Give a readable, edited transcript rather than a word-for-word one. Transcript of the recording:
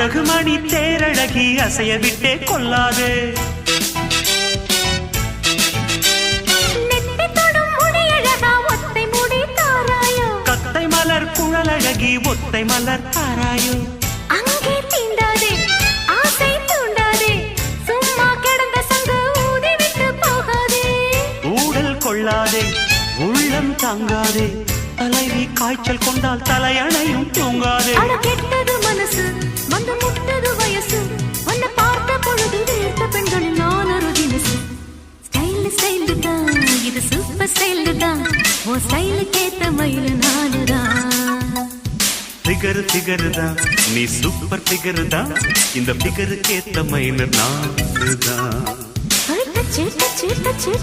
அழகு மணி தேரழகி அசைய விட்டே கொள்ளாதே. கத்தை மலர் குழலழகி ஒத்தை மலர் தாராயோ. அங்கே தீண்டாதே ஆசை தூண்டாதே சும்மா கிடந்த சங்கு ஊதி விட்டு போகாதே. ஊடல் கொள்ளாதே உள்ளம் தாங்காதே தலைவி காய்ச்சல் கொண்டால் தலையணையும் தூங்காதே. கெட்டது மனசு வந்து முட்டது வயசு உன்னை பார்த்த பொழுது வீழ்த்த பெண்களில் நான் ஒரு தினசு. ஸ்டைல் ஸ்டைல் தான் இது சூப்பர் ஸ்டைல் தான் உன் ஸ்டைலுக்கு ஏத்த மயில நானுதான். ஃபிகர் ஃபிகர் தான் நீ சூப்பர் ஃபிகர் தான் இந்த ஃபிகருக்கு ஏத்த மயில நானுதான். Dutch Dutch Dutch